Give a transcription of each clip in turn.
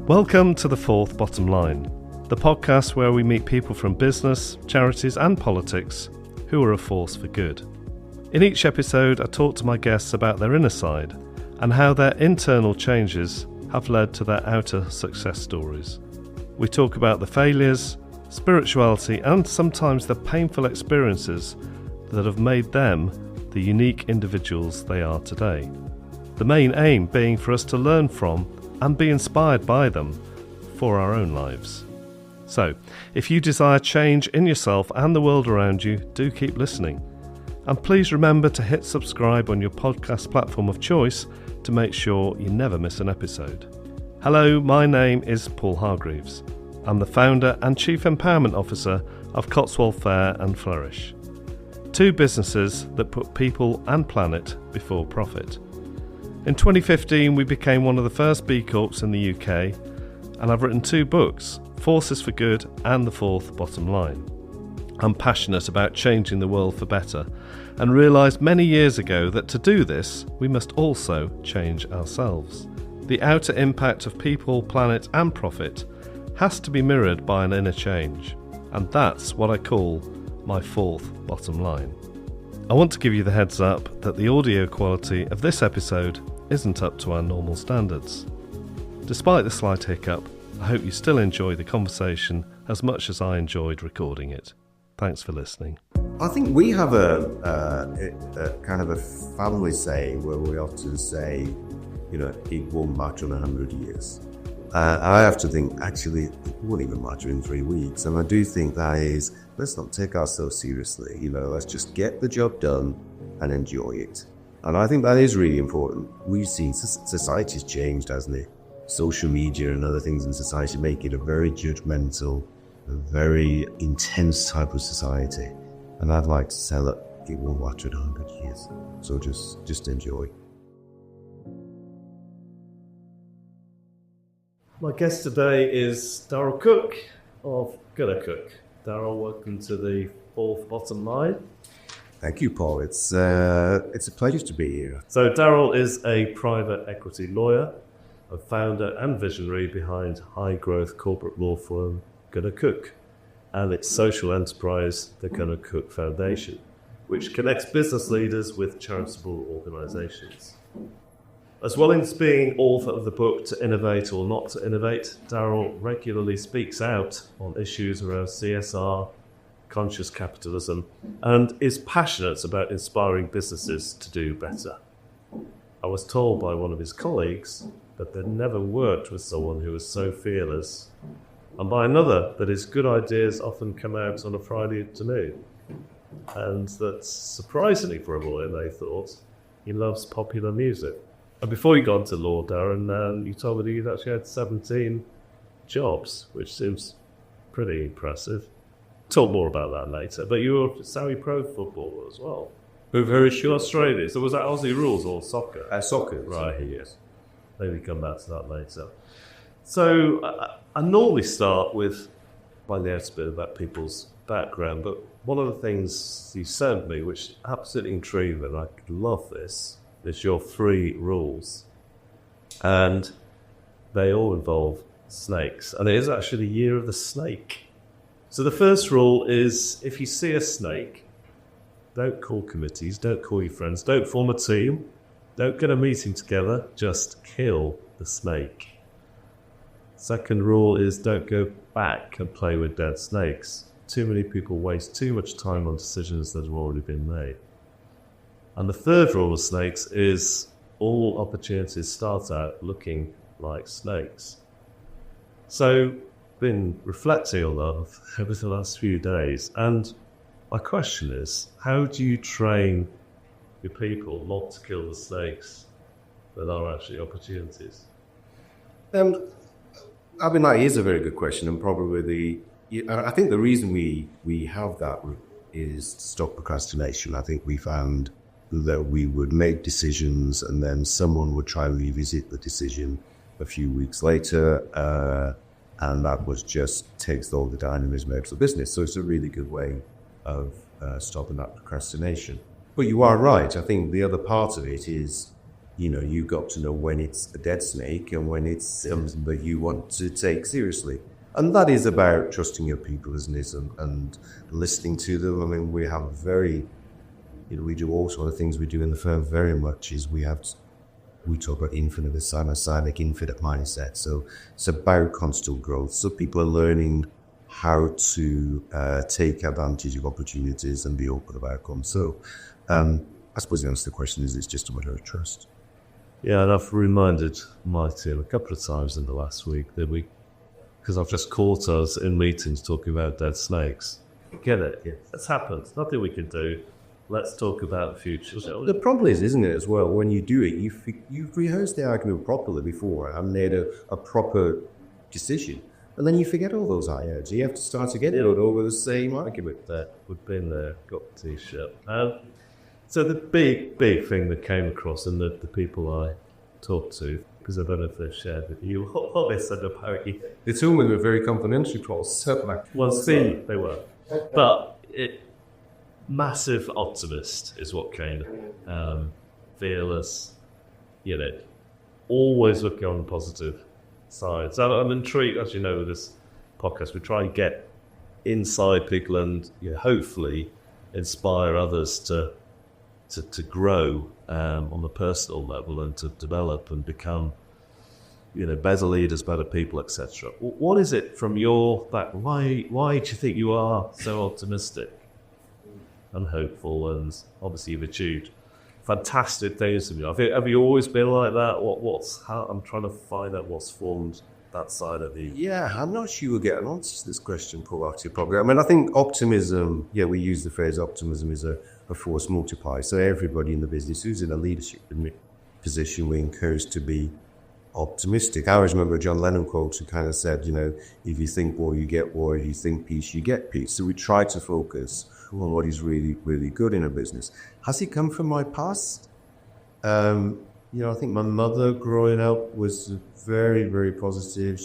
Welcome to The Fourth Bottom Line, the podcast where we meet people from business, charities and politics who are a force for good. In each episode, I talk to my guests about their inner side and how their internal changes have led to their outer success stories. We talk about the failures, spirituality and sometimes the painful experiences that have made them the unique individuals they are today. The main aim being for us to learn from and be inspired by them for our own lives. So, if you desire change in yourself and the world around you, do keep listening. And please remember to hit subscribe on your podcast platform of choice to make sure you never miss an episode. Hello, my name is Paul Hargreaves. I'm the founder and Chief Empowerment Officer of Cotswold Fair and Flourish, two businesses that put people and planet before profit. In 2015, we became one of the first B Corps in the UK, and I've written two books, Forces for Good and The Fourth Bottom Line. I'm passionate about changing the world for better and realised many years ago that to do this, we must also change ourselves. The outer impact of people, planet and profit has to be mirrored by an inner change, and that's what I call my fourth bottom line. I want to give you the heads up that the audio quality of this episode isn't up to our normal standards. Despite the slight hiccup, I hope you still enjoy the conversation as much as I enjoyed recording it. Thanks for listening. I think we have a kind of a family saying where we often say, it won't matter in 100 years. I have to think, actually, it won't even matter in 3 weeks. And I do think that is, let's not take ourselves seriously. Let's just get the job done and enjoy it. And I think that is really important. We've seen society's changed, hasn't it? Social media and other things in society make it a very judgmental, a very intense type of society. And I'd like to say that it won't matter in 100 years. So just enjoy. My guest today is Darryl Cooke of gunnercooke. Darryl, welcome to the Fourth Bottom Line. Thank you, Paul. It's a pleasure to be here. So Darryl is a private equity lawyer, a founder and visionary behind high-growth corporate law firm gunnercooke and its social enterprise, the gunnercooke Foundation, which connects business leaders with charitable organisations. As well as being author of the book To Innovate or Not to Innovate, Darryl regularly speaks out on issues around CSR, conscious capitalism, and is passionate about inspiring businesses to do better. I was told by one of his colleagues that they'd never worked with someone who was so fearless, and by another that his good ideas often come out on a Friday afternoon. And that, surprisingly for a lawyer, they thought, he loves popular music. And before you got into law, Darren, you told me that you'd actually had 17 jobs, which seems pretty impressive. Talk more about that later. But you were a Saudi pro footballer as well. With Australia. So was that Aussie rules or soccer? Soccer. Right, yes. Maybe come back to that later. So I normally start with finding out a bit about people's background, but one of the things you sent me, which absolutely intrigued me, and I love this, is your 3 rules. And they all involve snakes. And it is actually the year of the snake. So the first rule is, if you see a snake, don't call committees, don't call your friends, don't form a team, don't get a meeting together, just kill the snake. Second rule is, don't go back and play with dead snakes. Too many people waste too much time on decisions that have already been made. And the third rule of snakes is, all opportunities start out looking like snakes. So, been reflecting on that over the last few days, and my question is, how do you train your people not to kill the snakes that are actually opportunities? That is a very good question, and probably I think the reason we have that is to stop procrastination. I think we found that we would make decisions and then someone would try and revisit the decision a few weeks later, and that just takes all the dynamism out of the business. So it's a really good way of stopping that procrastination. But you are right. I think the other part of it is you've got to know when it's a dead snake and when it's something that you want to take seriously. And that is about trusting your people, isn't it? And listening to them. I mean, we have we do all sort of things we do in the firm very much is we talk about infinite infinite mindset. So it's about constant growth. So people are learning how to take advantage of opportunities and be open about outcomes. So I suppose the answer to the question is it's just a matter of trust. Yeah, and I've reminded my team a couple of times in the last week because I've just caught us in meetings talking about dead snakes. Get it? Yeah. That's happened. Nothing we can do. Let's talk about the future. The problem is, isn't it, as well, when you do it, you've rehearsed the argument properly before and made a proper decision. And then you forget all those I-words. You have to start again over the same argument. We've been there, got the T-shirt. So the big thing that came across and the people I talked to, because I don't know if they've shared with you, what they said about you. They told me they were very confidential calls, certainly. Well, see, they were. But massive optimist is what came. Fearless, always looking on the positive side. So I'm intrigued, as you know, with this podcast, we try and get inside people and hopefully inspire others to grow on the personal level and to develop and become better leaders, better people, etc. What is it from your why do you think you are so optimistic and hopeful, and obviously you've achieved fantastic things in your life? Have you always been like that? I'm trying to find out what's formed that side of you. Yeah, I'm not sure we'll get an answer to this question, Paul, actually, probably. I mean, I think optimism, we use the phrase optimism is a force multiplier. So everybody in the business who's in a leadership position, we're encouraged to be optimistic. I always remember a John Lennon quote who kind of said, if you think war, you get war. If you think peace, you get peace. So we try to focus on what is really, really good in a business. Has it come from my past? I think my mother growing up was very, very positive.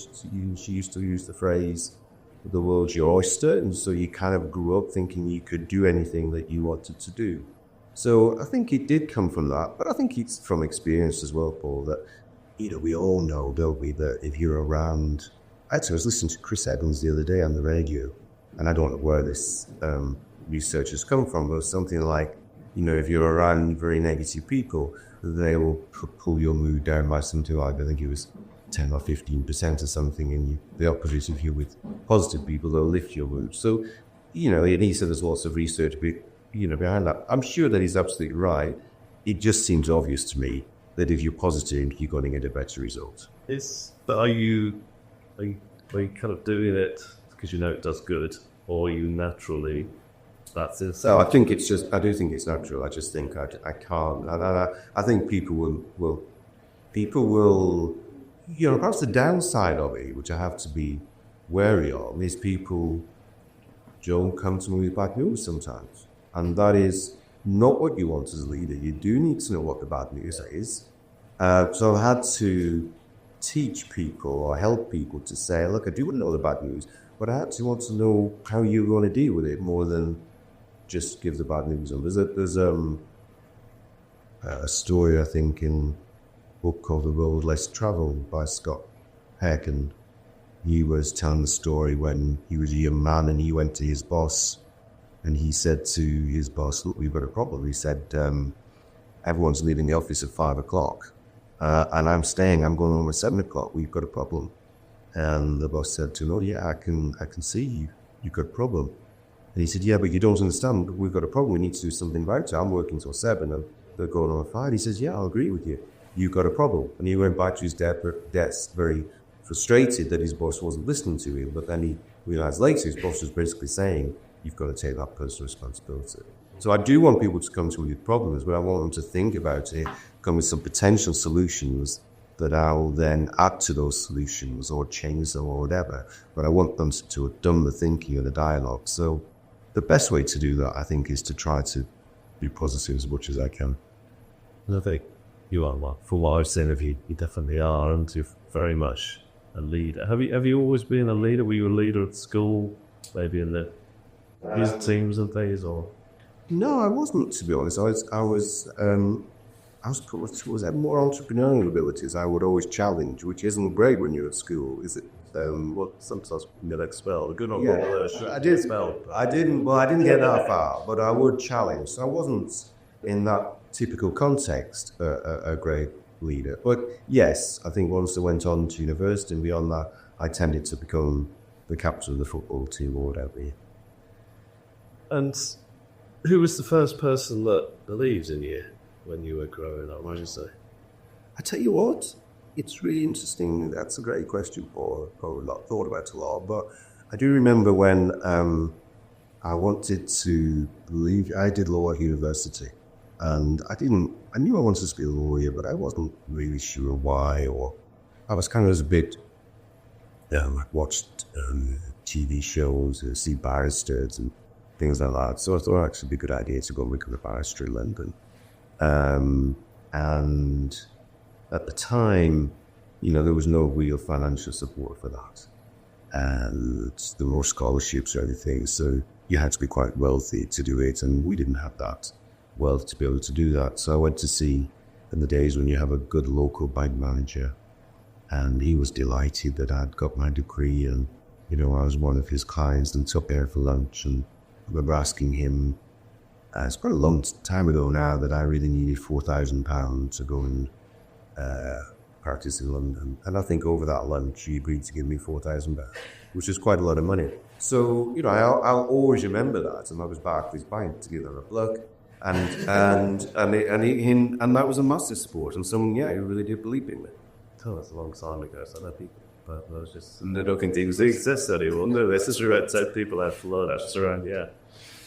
She used to use the phrase, the world's your oyster. And so you kind of grew up thinking you could do anything that you wanted to do. So I think it did come from that. But I think it's from experience as well, Paul, that, we all know, don't we, that if you're around... Actually, I was listening to Chris Evans the other day on the radio, and I don't know where this research has come from, but something like, if you're around very negative people, they will pull your mood down by something like, I think it was 10 or 15% or something, and the opposite, if you're with positive people, they'll lift your mood. So, and he said there's lots of research behind that. I'm sure that he's absolutely right. It just seems obvious to me that if you're positive, you're going to get a better result. But are you kind of doing it because it does good, or are you naturally... That's it. So I do think it's natural. I just think I can't. I think people will, perhaps the downside of it, which I have to be wary of, is people don't come to me with bad news sometimes. And that is not what you want as a leader. You do need to know what the bad news is. So I've had to teach people or help people to say, look, I do want to know the bad news, but I actually want to know how you're going to deal with it more than just give the bad news. And there's a story, I think, in a book called The Road Less Travelled by Scott Peck, and he was telling the story when he was a young man and he went to his boss and he said to his boss, look, we've got a problem. He said, everyone's leaving the office at 5 o'clock and I'm going home at 7 o'clock. We've got a problem. And the boss said to him, oh yeah, I can see you've got a problem. And he said, yeah, but you don't understand. We've got a problem. We need to do something about it. I'm working till 7 and they're going on at 5. He says, yeah, I'll agree with you. You've got a problem. And he went back to his desk very frustrated that his boss wasn't listening to him. But then he realized later his boss was basically saying, you've got to take that personal responsibility. So I do want people to come to me with problems, but I want them to think about it, come with some potential solutions that I'll then add to those solutions or change them or whatever. But I want them to have done the thinking and the dialogue. So the best way to do that, I think, is to try to be positive as much as I can. I think you are, Mark. For what I've seen of you, you definitely are, and you're very much a leader. Have you always been a leader? Were you a leader at school, maybe in the youth teams and things, or? No, I wasn't, to be honest. I was was had more entrepreneurial abilities. I would always challenge, which isn't great when you're at school, is it? Well, sometimes you get expelled. Good on I did. expelled. I didn't. Well, I didn't get that far, but I would challenge. So I wasn't in that typical context a great leader. But yes, I think once I went on to university and beyond that, I tended to become the captain of the football team or whatever. And who was the first person that believed in you when you were growing up, would you say? I tell you what, it's really interesting. That's a great question, Paul. I've probably not thought about it a lot, but I do remember when I wanted to leave. I did law at university, and I knew I wanted to be a lawyer, but I wasn't really sure why, or I was kind of a bit, I watched TV shows, see barristers and things like that. So I thought it'd actually be a good idea to go and become a barrister in London. And at the time, there was no real financial support for that. And there were no scholarships or anything. So you had to be quite wealthy to do it. And we didn't have that wealth to be able to do that. So I went to see, in the days when you have a good local bank manager, and he was delighted that I'd got my degree, and I was one of his clients, and took there for lunch. And I remember asking him, it's quite a long time ago now, that I really needed £4,000 to go and practice in London. And I think over that lunch, he agreed to give me £4,000, which is quite a lot of money. So, I'll always remember that. And I was back with his bank to give them a plug. And that was a massive support. And someone, he really did believe in me. Oh, that's a long time ago, so I know people, but I was just... And I don't think things exist anymore. No, this is around 10 people have flood, that's around, yeah.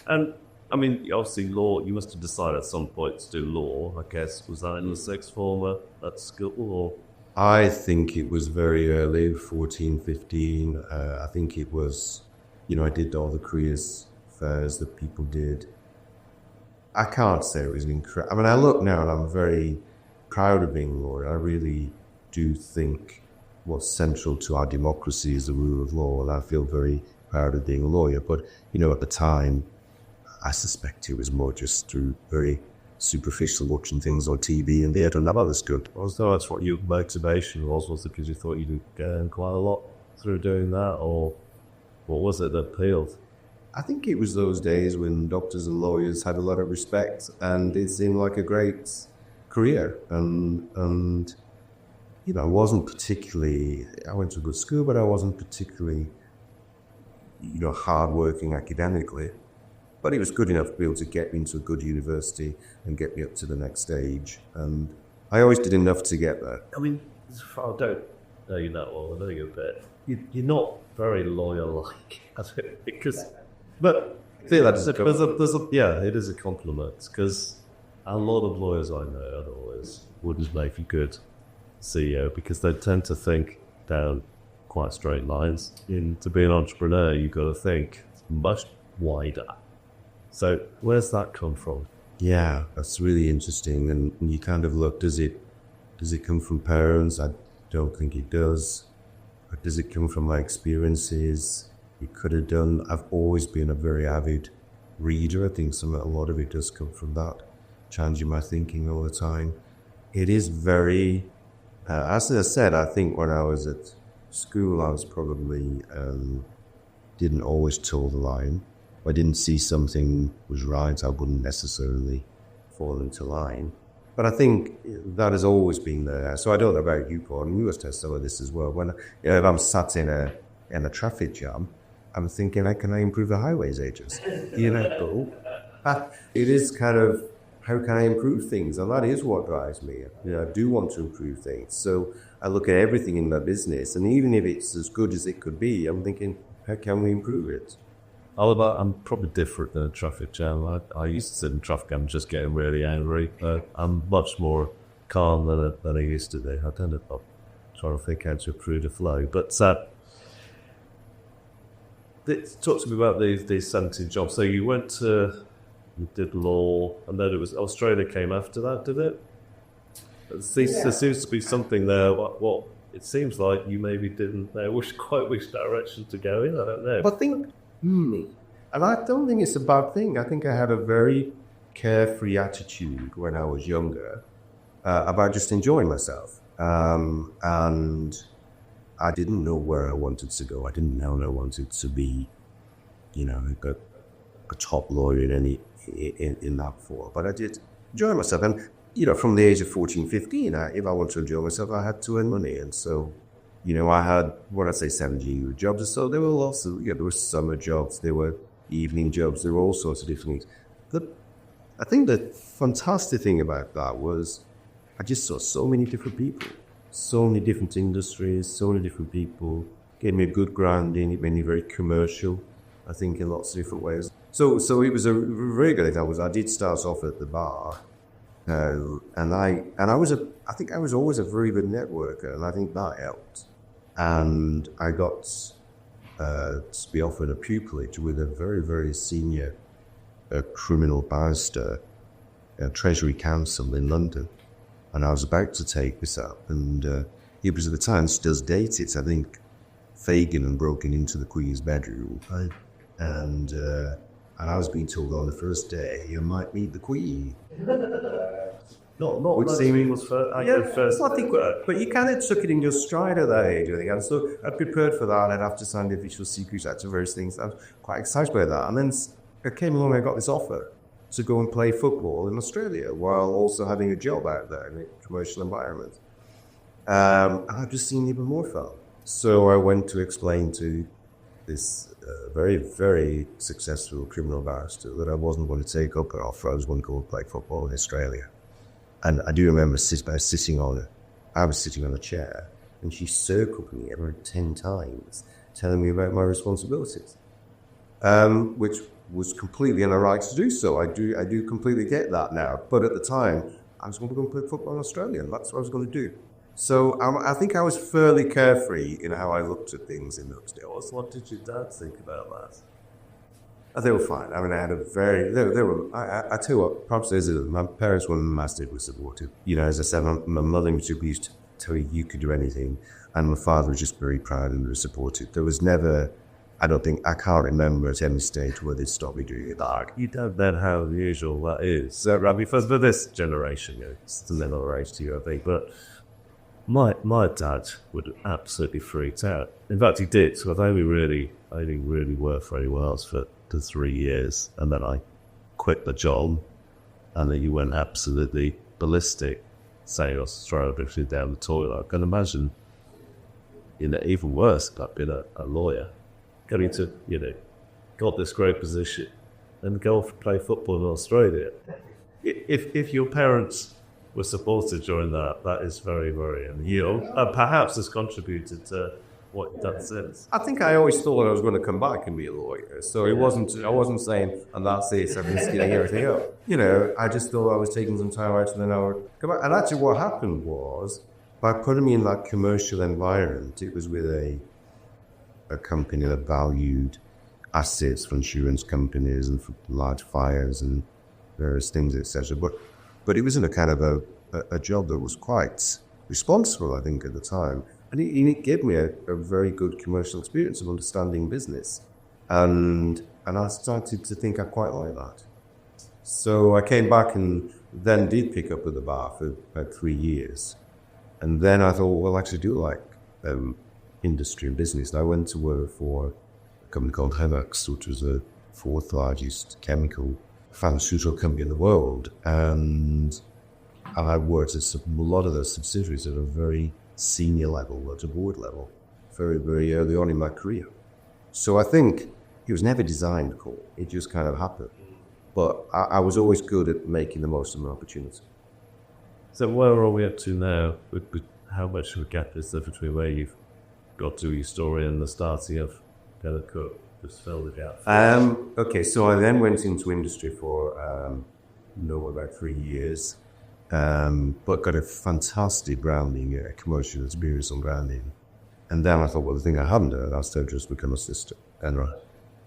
And, I mean, obviously law, you must have decided at some point to do law, I guess. Was that in the sixth form at school, or...? I think it was very early, 14, 15. I think it was, I did all the careers fairs that people did. I can't say it was incredible. I mean, I look now and I'm very proud of being a lawyer. I really do think what's central to our democracy is the rule of law, and I feel very proud of being a lawyer. But, at the time, I suspect it was more just through very superficial watching things on TV and theatre, and that was good. So that's what your motivation was it because you thought you'd gain quite a lot through doing that, or what was it that appealed? I think it was those days when doctors and lawyers had a lot of respect, and it seemed like a great career. And I wasn't particularly, I went to a good school, but I wasn't particularly, hard-working academically. But it was good enough to be able to get me into a good university and get me up to the next stage. And I always did enough to get there. I mean, I don't know you that well, I know you a bit. You're not very lawyer-like, because... But I feel that's it is a compliment, because a lot of lawyers I know, other lawyers, wouldn't make a good CEO because they tend to think down quite straight lines. To be an entrepreneur, you've got to think much wider. So where's that come from? Yeah, that's really interesting. And you kind of look, does it come from parents? I don't think it does. Or does it come from my experiences? It could have done. I've always been a very avid reader. I think a lot of it does come from that, changing my thinking all the time. It is very, as I said, I think when I was at school, I was probably, didn't always toe the line. If I didn't see something was right, I wouldn't necessarily fall into line. But I think that has always been there. So I don't know about you, Paul, and you must have some of this as well. When if I'm sat in a traffic jam, I'm thinking, how can I improve the highways agents? It is kind of, how can I improve things? And that is what drives me. I do want to improve things. So I look at everything in my business, and even if it's as good as it could be, I'm thinking, how can we improve it? I'm probably different than a traffic jam. I used to sit in traffic jam just getting really angry. I'm much more calm than I used to be. I tend to try to think how to improve the flow. But talk to me about these 17 jobs. So you did law, and then it was Australia came after that, did it? There seems to be something there. What it seems like you maybe didn't know quite which direction to go in. I don't know. But and I don't think it's a bad thing. I think I had a very carefree attitude when I was younger, about just enjoying myself. And I didn't know where I wanted to go. I didn't know I wanted to be, a top lawyer in that form. But I did enjoy myself. And, from the age of 14, 15, if I wanted to enjoy myself, I had to earn money. And so, I had, 17 jobs or so. There were lots of, there were summer jobs, there were evening jobs, there were all sorts of different things. I think the fantastic thing about that was I just saw so many different people, so many different industries, so many different people. Gave me a good grounding. It made me very commercial, I think, in lots of different ways. So it was a very good example. I did start off at the bar, and I think I was always a very good networker, and I think that helped. And I got to be offered a pupillage with a very, very senior criminal barrister, Treasury Counsel in London. And I was about to take this up, and he was at the time still dated. I think Fagin had broken into the Queen's bedroom, and I was being told on the first day you might meet the Queen. Not Which seeming was first. I think, but you kind of took it in your stride at that age, I think. And so I prepared for that. I'd have to sign the Official Secrets Act and various things. I was quite excited by that. And then I came along and I got this offer to go and play football in Australia while also having a job out there in a commercial environment. And I've just seen even more fun. So I went to explain to this very, very successful criminal barrister that I wasn't going to take up her offer. I was going to go and play football in Australia. And I do remember I was sitting on a chair, and she circled me about 10 times, telling me about my responsibilities, which was completely in the right to do so. I do completely get that now. But at the time, I was going to go and play football in Australia, and that's what I was going to do. So I think I was fairly carefree in how I looked at things in those days. What did your dad think about that? They were fine. I mean, I had a very, they were, I tell you what, perhaps my parents were massively supportive. As I said, my mother used to tell you could do anything, and my father was just very proud and very supportive. There was never, I can't remember at any stage where they'd stop me doing it. You don't know how usual that is. For this generation, it's a similar age to you, I think, but my dad would absolutely freaked out. In fact, he did. So I only really worked for anyone else for 3 years, and then I quit the job, and then he went absolutely ballistic, saying I was throwing everything down the toilet. I can imagine, even worse, I've been a lawyer, getting to, got this great position, and go off and play football in Australia. If your parents were supported during that is very, very unusual, and perhaps has contributed to what you've done since. I think I always thought I was going to come back and be a lawyer. So I wasn't saying, and that's it, I've been stealing everything up. I just thought I was taking some time out and then I would come back. And actually what happened was, by putting me in that commercial environment, it was with a company that valued assets for insurance companies and for large fires and various things, etc. But it was in a kind of a job that was quite responsible, I think, at the time. And it gave me a very good commercial experience of understanding business. And I started to think I quite like that. So I came back and then did pick up at the bar for about 3 years. And then I thought, well, I actually do like industry and business. And I went to work for a company called Hargreaves, which was the 4th largest chemical pharmaceutical company in the world. And I worked at a lot of the subsidiaries at a very senior level, at a board level, very, very early on in my career. So I think it was never designed cool. It just kind of happened. But I was always good at making the most of my opportunity. So where are we up to now? How much of a gap is there between where you've got to your story and the starting of Darryl Cooke? Just fill the gap. Okay, so I then went into industry for about 3 years. But got a fantastic grounding, commercial experience on grounding. And then I thought, well, the thing I hadn't done, I was to just become a assistant.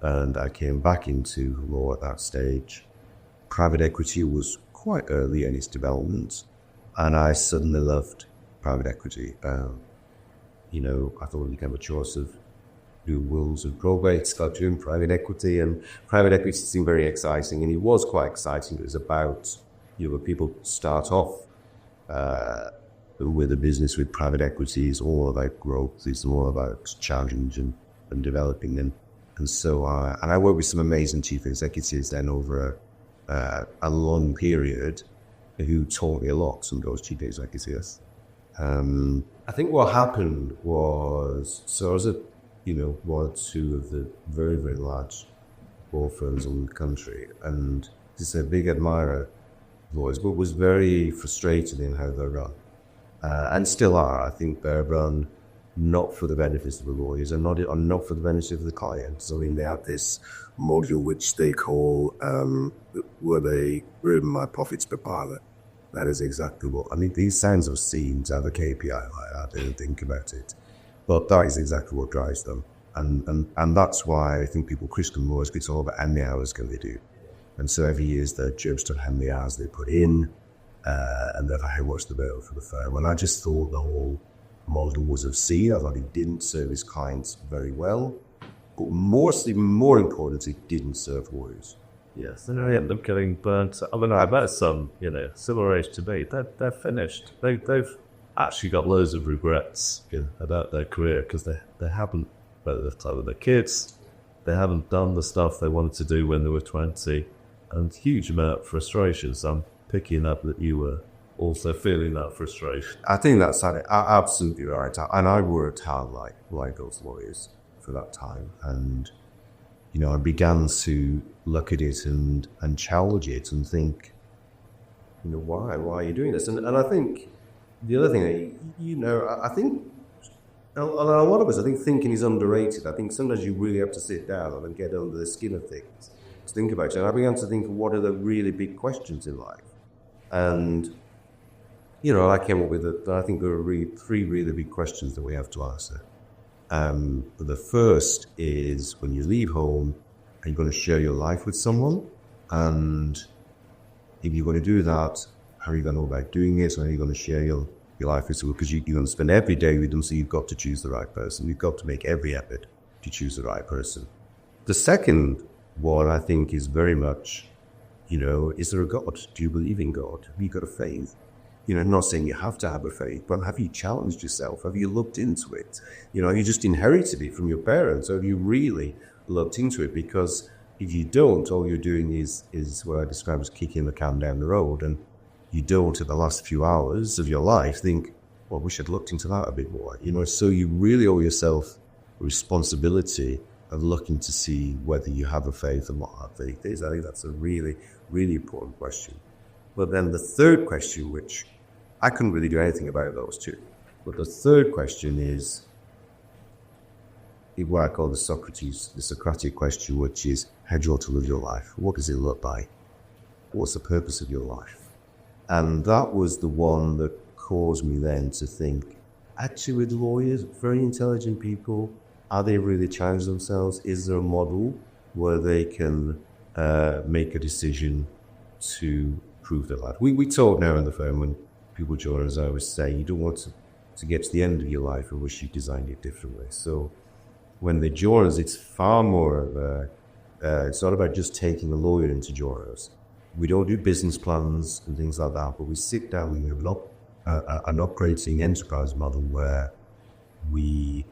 And I came back into law at that stage. Private equity was quite early in its development, and I suddenly loved private equity. I thought it became a choice of do wills and probate, start doing private equity, and private equity seemed very exciting, and it was quite exciting. It was about, people start off with a business with private equity, is all about growth. It's all about challenge and developing them. And so, and I worked with some amazing chief executives then over a long period who taught me a lot, some of those chief executives. I think what happened was, so I was at, one or two of the very, very large law firms in the country, and just a big admirer of lawyers, but was very frustrated in how they're run. And still are. I think they're run not for the benefits of the lawyers and not for the benefit of the clients. I mean, they have this module which they call, where they earn my profits per pilot. That is exactly what, I mean, these sounds obscene to have a KPI like that. I didn't think about it. But that is exactly what drives them. And that's why I think people, Christian lawyers, it's all about how many hours can they do. And so every year is their judged on how many hours they put in, and therefore how much the bill for the firm. And I just thought the whole model was obscene. I thought it didn't serve his clients very well, but more importantly, it didn't serve lawyers. Yes, and they end up getting burnt. I mean, I bet some, similar age to me, they're finished. They've actually got loads of regrets about their career because they haven't spent the time with their kids. They haven't done the stuff they wanted to do when they were 20, and huge amount of frustration. So I'm picking up that you were also feeling that frustration. I think that's absolutely right. And I worked hard like those lawyers for that time. And, I began to look at it and challenge it and think, why are you doing this? And I think the other thing, I think a lot of us, I think thinking is underrated. I think sometimes you really have to sit down and get under the skin of things to think about it. And I began to think, what are the really big questions in life? And, I came up with I think there are three really big questions that we have to answer. The first is, when you leave home, are you going to share your life with someone? And if you're going to do that, how are you going to go about doing it? Or are you going to share your life with someone? Because you're going to spend every day with them, so you've got to choose the right person. You've got to make every effort to choose the right person. The second one, I think, is very much, is there a God? Do you believe in God? Have you got a faith? Not saying you have to have a faith, but have you challenged yourself? Have you looked into it? You just inherited it from your parents. Or have you really looked into it? Because if you don't, all you're doing is what I describe as kicking the can down the road. And you don't, at the last few hours of your life, think, well, we should have looked into that a bit more. So you really owe yourself a responsibility of looking to see whether you have a faith and what that faith is. I think that's a really, really important question. But then the third question, which I couldn't really do anything about those two, but the third question is what I call the Socratic question, which is, how do you want to live your life? What does it look like? What's the purpose of your life? And that was the one that caused me then to think, actually with lawyers, very intelligent people, are they really challenging themselves? Is there a model where they can make a decision to prove their life? We talk now in the firm, when people join us, I always say, you don't want to get to the end of your life and wish you designed it differently. So when they join us, it's far more of it's not about just taking a lawyer in to join us. We don't do business plans and things like that, but we sit down, we have an operating enterprise model where we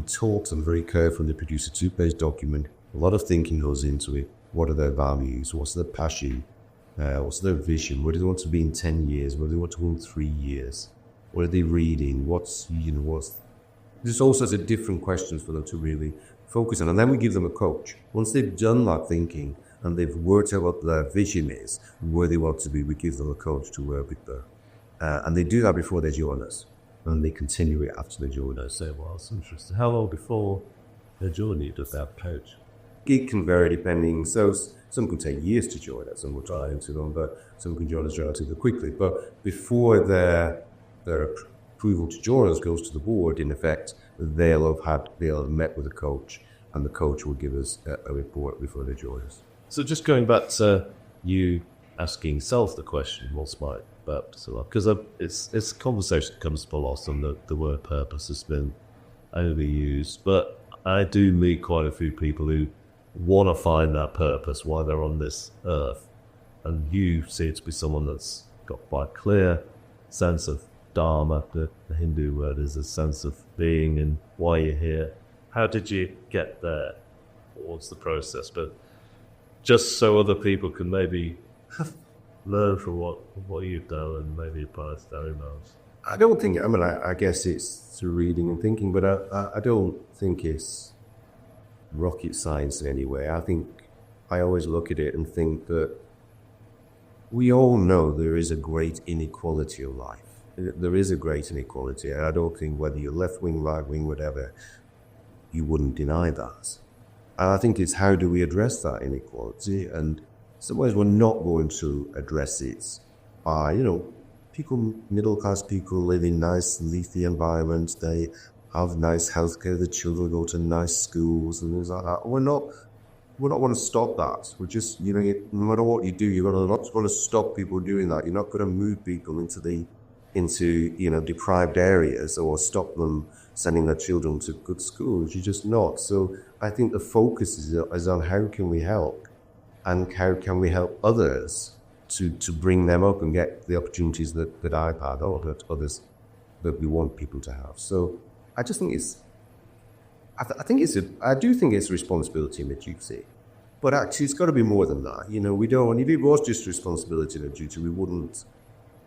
talk to them very carefully, produce a 2-page document. A lot of thinking goes into it. What are their values? What's their passion? What's their vision? Where do they want to be in 10 years? Where do they want to go in 3 years? What are they reading? There's all sorts of different questions for them to really focus on. And then we give them a coach. Once they've done that thinking and they've worked out what their vision is, where they want to be, we give them a coach to work with them. And they do that before they join us. And they continue it after they join us. Well, it's interesting. How long before they join you does that coach? It can vary depending. So some can take years to join us, and we'll try into them, but some can join us relatively quickly. But before their approval to join us goes to the board, in effect, they'll have met with a coach, and the coach will give us a report before they join us. So just going back to you asking self the question, what's my purpose? Because it's a conversation that comes up a lot, and the word purpose has been overused. But I do meet quite a few people who want to find that purpose, why they're on this earth. And you seem to be someone that's got quite clear sense of dharma. The Hindu word is a sense of being and why you're here. How did you get there? What's the process? But just so other people can maybe learn from what you've done and maybe apply to their own lives. I don't think, I guess it's through reading and thinking, but I don't think it's rocket science in any way. I think I always look at it and think that we all know there is a great inequality of life. There is a great inequality, and I don't think whether you're left wing, right wing, whatever, you wouldn't deny that. And I think it's how do we address that inequality, and in some ways we're not going to address it by, people, middle class people live in nice, leafy environments, they have nice healthcare, the children go to nice schools and things like that. We're not going to stop that. We're just, no matter what you do, you're not going to stop people doing that. You're not going to move people into deprived areas or stop them sending their children to good schools. You're just not. So I think the focus is on how can we help, and how can we help others to bring them up and get the opportunities that I've had or that others that we want people to have. So I just think I do think it's responsibility and a duty. But actually it's got to be more than that. We don't, if it was just responsibility and a duty, we wouldn't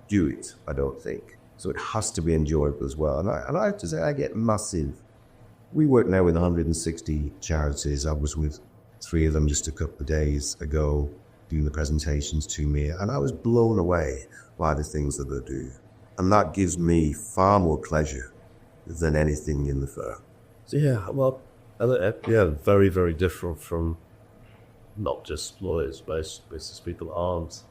do it, I don't think. So it has to be enjoyable as well. And I have to say, I get massive. We work now with 160 charities. I was with 3 of them just a couple of days ago doing the presentations to me, and I was blown away by the things that they do. And that gives me far more pleasure than anything in the firm. Yeah, well, very, very different from not just lawyers, but business people aren't.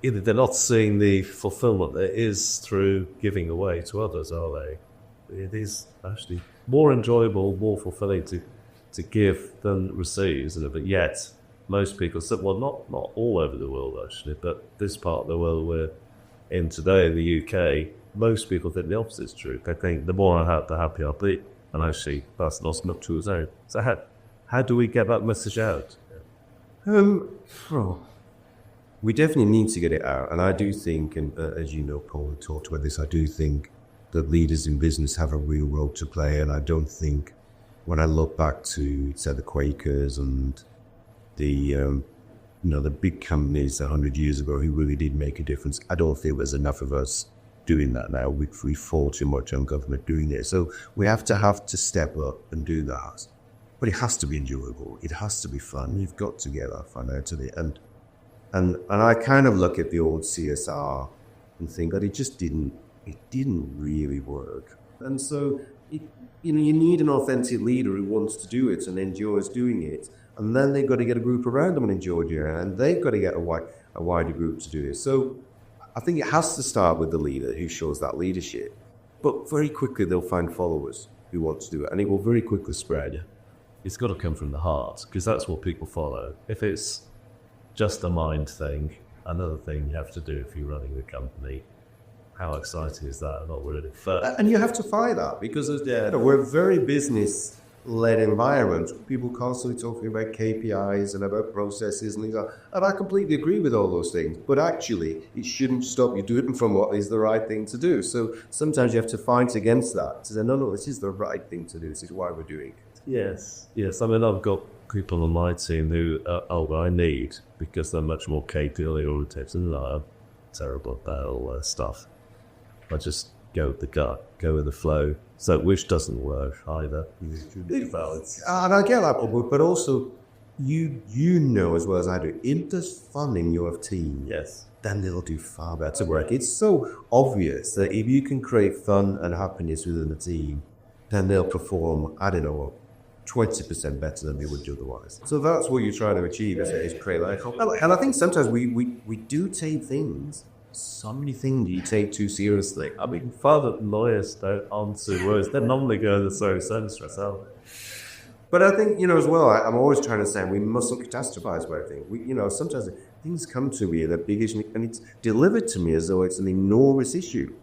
Either they're not seeing the fulfillment that is through giving away to others, are they? It is actually more enjoyable, more fulfilling to give than receive, isn't it? But yet, most people, well, not all over the world actually, but this part of the world we're in today, the UK, most people think the opposite is true. They think the more I have, the happier I'll be. And actually, that's not true as well. So how do we get that message out? We definitely need to get it out. And I do think, and as you know, Paul talked about this, I do think that leaders in business have a real role to play. And I don't think, when I look back to, say, the Quakers and the big companies 100 years ago who really did make a difference, I don't think there's enough of us doing that now. We fall too much on government doing it. So we have to step up and do that. But it has to be enjoyable. It has to be fun. You've got to get that fun out of it. And I kind of look at the old CSR and think that it didn't really work. And so you need an authentic leader who wants to do it and enjoys doing it. And then they've got to get a group around them and enjoy doing it. And they've got to get a wider group to do it. So I think it has to start with the leader who shows that leadership. But very quickly they'll find followers who want to do it. And it will very quickly spread. It's got to come from the heart, because that's what people follow. If it's just a mind thing, another thing you have to do if you're running the company, how exciting is that? Not really. And you have to fight that, because we're a very business-led environment. People constantly talking about KPIs and about processes and things like that. And I completely agree with all those things. But actually, it shouldn't stop you doing from what is the right thing to do. So sometimes you have to fight against that. To say, no, this is the right thing to do. This is why we're doing it. Yes. I mean, I've got people on my team who I need, because they're much more KPI oriented, and I'm terrible at that all stuff. I just go with the gut, go with the flow. So which doesn't work either. And I get that, but also you know as well as I do, if there's fun in your team, yes, then they'll do far better work. It's so obvious that if you can create fun and happiness within the team, then they'll perform, 20% better than they would do otherwise. So that's what you're trying to achieve, is create that. And I think sometimes we do take things, so many things you take too seriously. I mean, father lawyers don't answer words. They normally go the same sense myself. But I think, as well, I'm always trying to say we mustn't catastrophize about things. Sometimes things come to me, they're big issue, and it's delivered to me as though it's an enormous issue.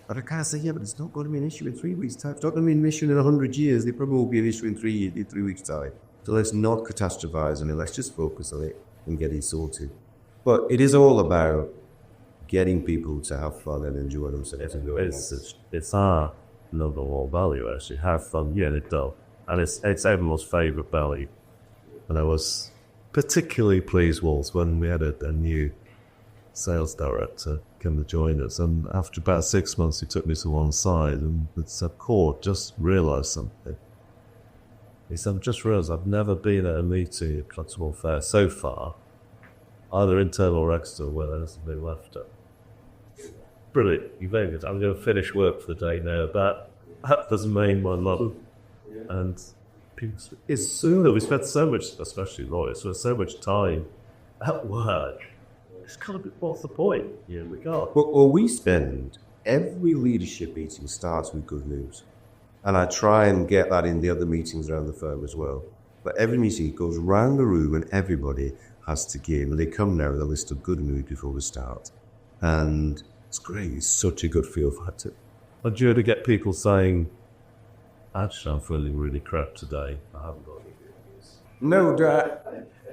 But I kind of say, but it's not going to be an issue in 3 weeks' time. It's not going to be an issue in 100 years. It probably will be an issue in 3 weeks' time. So let's not catastrophize on it. Let's just focus on it and get it sorted. But it is all about getting people to have fun and enjoy themselves. It's our number one value, actually. Have fun, get it done. And it's everyone's favourite value. And I was particularly pleased, Walls, when we had a new sales director come to join us. And after about 6 months, he took me to one side and said, "Cord, just realised something." He said, "I've just realised I've never been at a meeting at Clutterbull Fair so far, either internal or external, where there hasn't been laughter." Brilliant. You're very good. I'm going to finish work for the day now. That doesn't mean my love. And it's soon that we spent so much, especially lawyers, spent so much time at work. It's kind of, what's the point? Yeah, we got. Well, we spend every leadership meeting starts with good news. And I try and get that in the other meetings around the firm as well. But every meeting, it goes round the room and everybody has to give. And they come now with a list of good news before we start. And it's great. It's such a good feel for it. And do you to get people saying, "Actually, I'm feeling really crap today. I haven't got any good news"? No,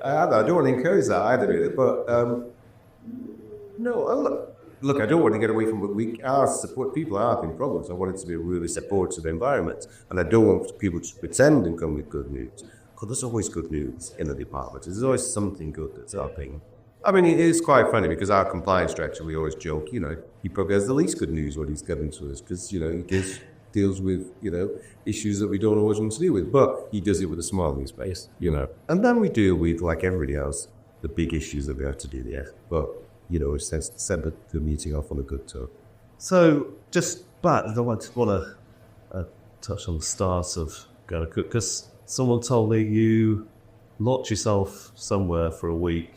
I don't want to encourage that either, really. But no, look, I don't want to get away from what we are. Support people are having problems. I want it to be a really supportive environment, and I don't want people to pretend and come with good news. Because there's always good news in the department. There's always something good that's happening. I mean, it is quite funny because our compliance director, we always joke, he probably has the least good news when he's coming to us because, he deals with, issues that we don't always want to deal with. But he does it with a smile on his face, And then we deal with, like everybody else, the big issues that we have to deal with. But, it sent the meeting off on a good tone. So, just back, I want to touch on the start of gunnercooke, because someone told me you locked yourself somewhere for a week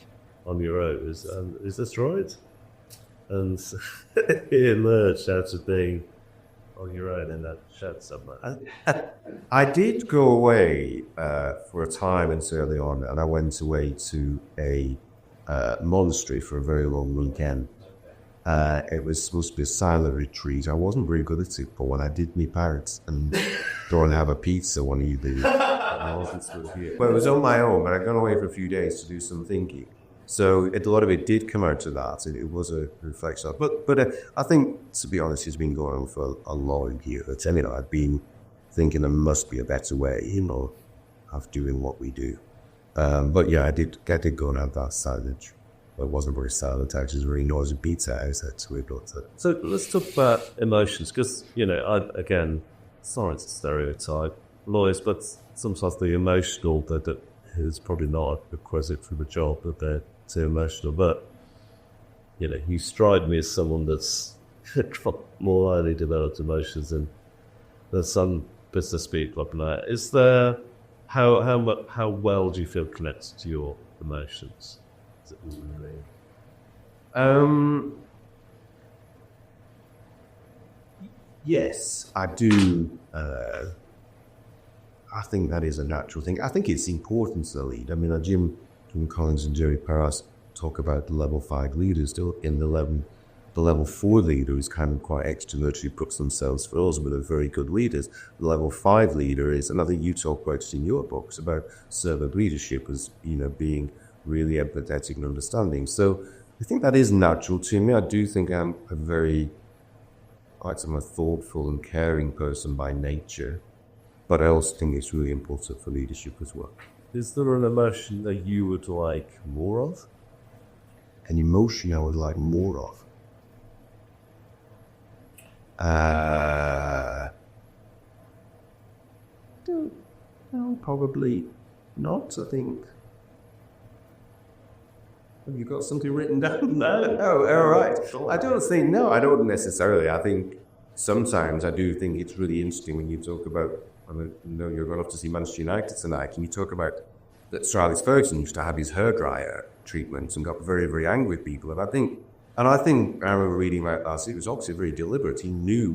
on your own. Is this right? And he emerged out of being on your own in that shed somewhere. I did go away for a time and early on, and I went away to a monastery for a very long weekend. It was supposed to be a silent retreat. I wasn't very good at it, but when I did meet parents and go and have a pizza one evening, I wasn't supposed to be. Well, it was on my own, but I'd gone away for a few days to do some thinking. So a lot of it did come out of that. It was a reflection of but I think, to be honest, it's been going on for a long year. I've been thinking there must be a better way, of doing what we do. But yeah, I did go and have that silence. It wasn't very silent, actually. It was very noisy pizza house. So let's talk about emotions, because, again, sorry it's a stereotype, lawyers, but sometimes the emotional, that is probably not a requisite for the job, that they're too emotional. But, you strike me as someone that's got more highly developed emotions than some business people up and that. Is there, how well do you feel connected to your emotions? Is it really? Yes, I do. I think that is a natural thing. I think it's important to lead. I mean, Jim Collins and Jerry Parras talk about the level 5 leaders. Still in the level 4 leader is kind of quite extroverted, puts themselves first, but they're very good leaders. The level 5 leader is, and I think you talk about it in your books, about servant leadership as, being really empathetic and understanding. So I think that is natural to me. I do think I'm I'm a thoughtful and caring person by nature, but I also think it's really important for leadership as well. Is there an emotion that you would like more of? An emotion I would like more of? No, probably not. I think. Have you got something written down? No. Oh, all right. I don't necessarily. I think sometimes I do think it's really interesting when you talk about, you're going off to see Manchester United tonight, and you talk about that Sir Alex Ferguson used to have his hair dryer treatments and got very, very angry with people. And I think I remember reading about that. It was obviously very deliberate. He knew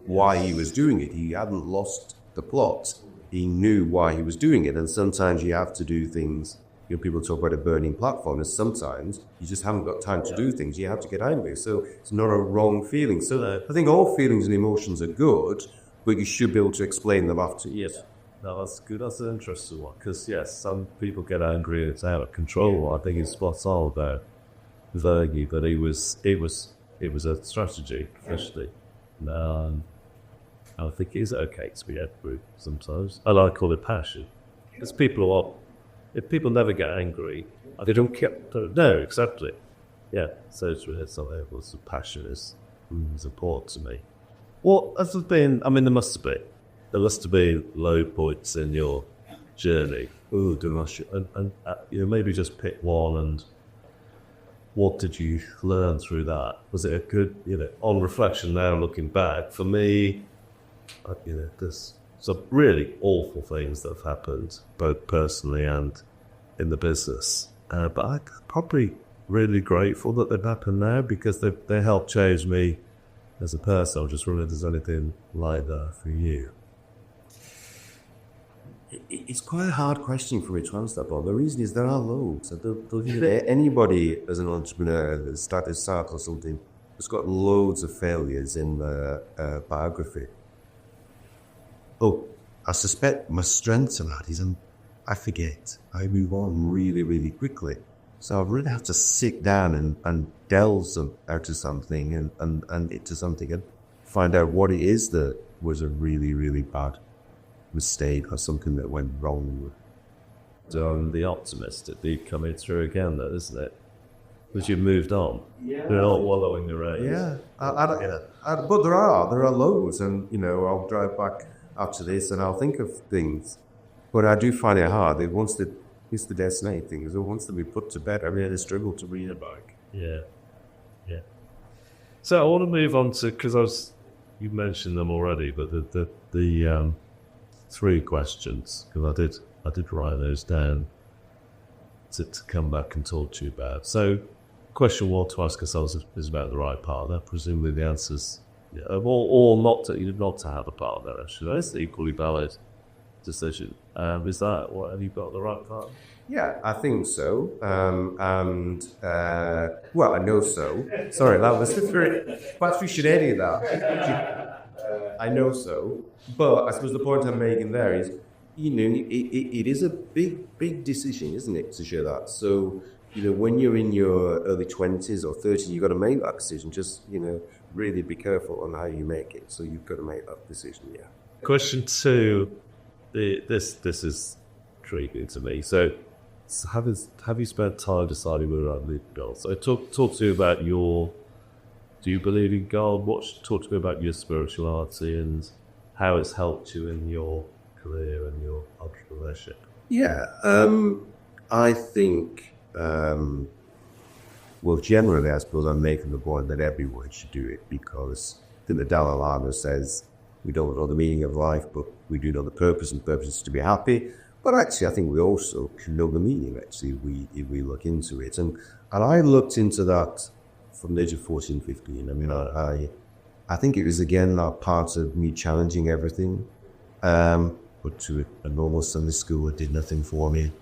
why he was doing it. He hadn't lost the plot. He knew why he was doing it. And sometimes you have to do things. People talk about a burning platform, and sometimes you just haven't got time to do things. You have to get angry. So it's not a wrong feeling. So I think all feelings and emotions are good, but you should be able to explain them after. Yes. No, that's good. That's an interesting one. Because, yes, some people get angry and it's out of control. I think it's what's all about vaguely, but it was a strategy, especially. I think it is okay to be angry sometimes. And I call it passion. Because if people never get angry, they don't care. No, exactly. Yeah, so it's really some levels of passion is important to me. What has there been? I mean, there must have been low points in your journey. Oh, and maybe just pick one. And what did you learn through that? Was it a good, on reflection now, looking back, for me, there's some really awful things that have happened, both personally and in the business. But I'm probably really grateful that they've happened now, because they helped change me as a person. I'm just wondering if there's anything like that for you. It's quite a hard question for me to answer, Bob. The reason is there are loads. I don't think that anybody as an entrepreneur that's started or something has got loads of failures in their biography. Oh, I suspect my strength to that is I forget. I move on really, really quickly. So I really have to sit down and delve out of something and into something and find out what it is that was a really, really bad mistake or something that went wrong. The optimist, it'd be coming through again, though, isn't it? Because you've moved on. Yeah. You're not wallowing the rain. Yeah. But there are loads, and I'll drive back after this and I'll think of things. But I do find it hard. It's the destination thing. It wants to be put to bed. I really struggle to read it back. Yeah. So I want to move on to, because you mentioned them already, but the 3 questions, because I did write those down to come back and talk to you about. So question 1 to ask ourselves is about the right partner. Presumably the answer's or not to have a partner, actually. That's an equally valid decision. Is that what, have you got the right partner? Yeah, I think so. Well, I know so. Sorry, that was perhaps we should edit that. I know so. But I suppose the point I'm making there is, it is a big decision, isn't it, to share that? So, when you're in your early 20s or 30s, you've got to make that decision. Just, really be careful on how you make it. So you've got to make that decision, yeah. Question 2, this is intriguing to me. So have you spent time deciding whether I believe in God? So talk to me about do you believe in God? Talk to me about your spirituality and how it's helped you in your career and your entrepreneurship. Yeah, I think, generally I suppose I'm making the point that everyone should do it, because I think the Dalai Lama says we don't know the meaning of life, but we do know the purpose, and the purpose is to be happy. But actually, I think we also can know the meaning, actually, if we look into it. And I looked into that from the age of 14, 15. I mean, I think it was, again, that part of me challenging everything. But to a normal Sunday school, it did nothing for me.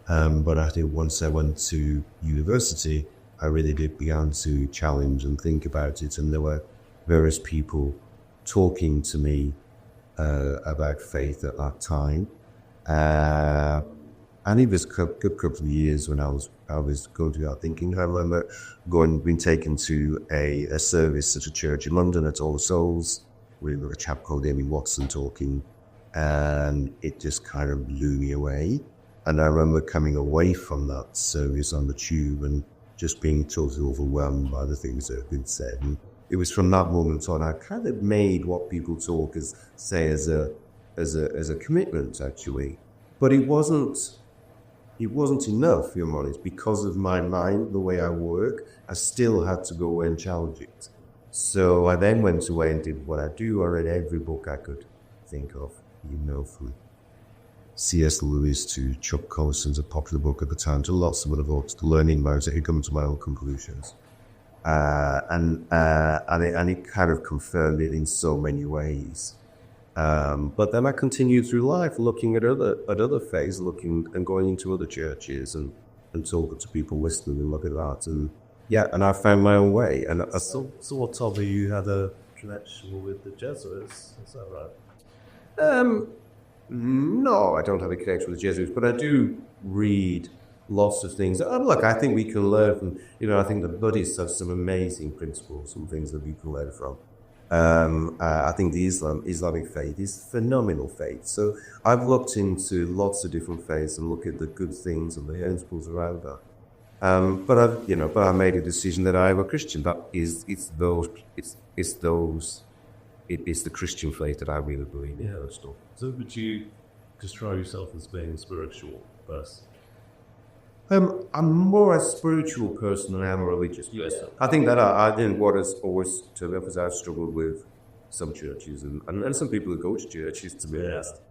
But I think once I went to university, I really did begin to challenge and think about it. And there were various people talking to me about faith at that time. And it was a good couple of years when I was going through that thinking. I remember being taken to a service at a church in London at All Souls, with a chap called Amy Watson talking, and it just kind of blew me away. And I remember coming away from that service on the tube and just being totally overwhelmed by the things that had been said. And it was from that moment on I kind of made what people talk as a commitment, actually. But it wasn't enough, if I'm honest, because of my mind, the way I work. I still had to go away and challenge it. So I then went away and did what I do. I read every book I could think of, from C.S. Lewis to Chuck Colson's a popular book at the time, to lots of other books, to learning about it, come to my own conclusions. And it kind of confirmed it in so many ways. But then I continued through life looking at other faiths, looking and going into other churches and talking to people, listening and looking at that. And I found my own way. And So what told me you had a connection with the Jesuits, is that right? No, I don't have a connection with the Jesuits, but I do read lots of things. And look, I think we can learn from, I think the Buddhists have some amazing principles, some things that we can learn from. I think the Islamic faith is phenomenal faith. So I've looked into lots of different faiths and look at the good things and the principles around that. But I made a decision that I'm a Christian. It's the Christian faith that I really believe in. Yeah. So would you describe yourself as being a spiritual person? I'm more a spiritual person than I am a religious person. Yes. I think that I didn't want us always to because I've struggled with some churches and some people who go to churches, to be honest.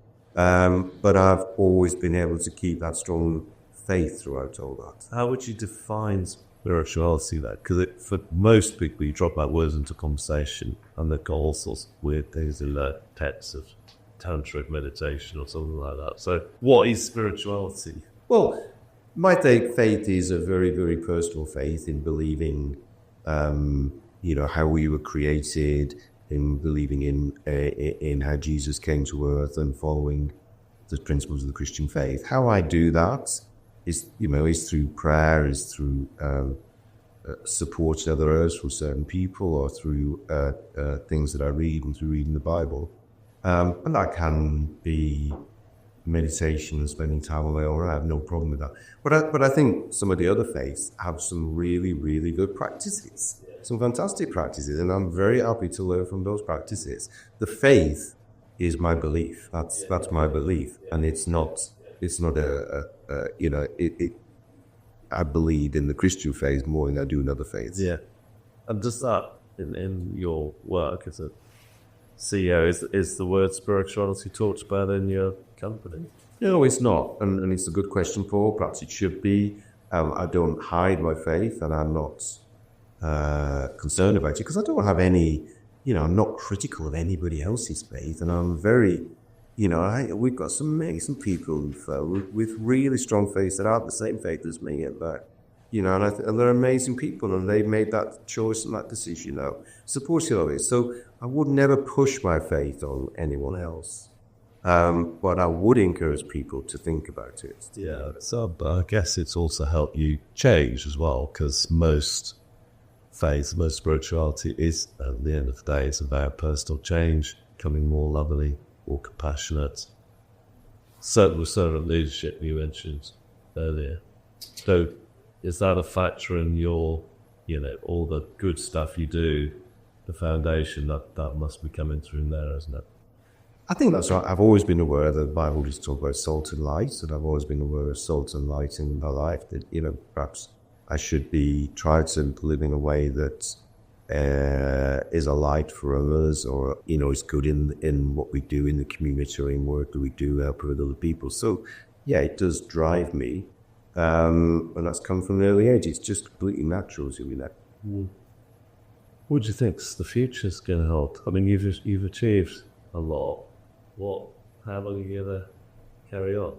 But I've always been able to keep that strong faith throughout all that. How would you define spirituality then? Because for most people, you drop that words into conversation and they've got all sorts of weird things in their texts of tantric meditation or something like that. So what is spirituality? Well, my faith is a very, very personal faith in believing, how we were created, in believing in how Jesus came to earth and following the principles of the Christian faith. How I do that is through prayer, is through supporting others from certain people, or through things that I read and through reading the Bible. And that can be meditation and spending time on my own. I have no problem with that. But I think some of the other faiths have some really, really good practices, some fantastic practices, and I'm very happy to learn from those practices. The faith is my belief. That's my belief, and it's not I believe in the Christian faith more than I do in other faiths. Yeah. And does that, in your work as a CEO, is the word spirituality talked about in your company? No, it's not. And it's a good question, Paul. Perhaps it should be. I don't hide my faith, and I'm not concerned about it because I don't have any, I'm not critical of anybody else's faith. And I'm very, we've got some amazing people with really strong faiths that aren't the same faith as me. And they're amazing people, and they've made that choice and that decision, supportive of it. So I would never push my faith on anyone else. But I would encourage people to think about it. Yeah, so I guess it's also helped you change as well, because most faith, most spirituality is, at the end of the day, it's about personal change, becoming more lovely, more compassionate. Certain leadership you mentioned earlier. So is that a factor in your, all the good stuff you do, the foundation that must be coming through in there, isn't it? I think that's right. I've always been aware that the Bible just talks about salt and light, and I've always been aware of salt and light in my life, that, perhaps I should be trying to live in a way that is a light for others, or, is good in what we do in the community or in work that we do, help with other people. So, yeah, it does drive me, and that's come from an early age. It's just completely natural to me that. What do you think's the future's going to hold? I mean, you've achieved a lot. How long are you going to carry on?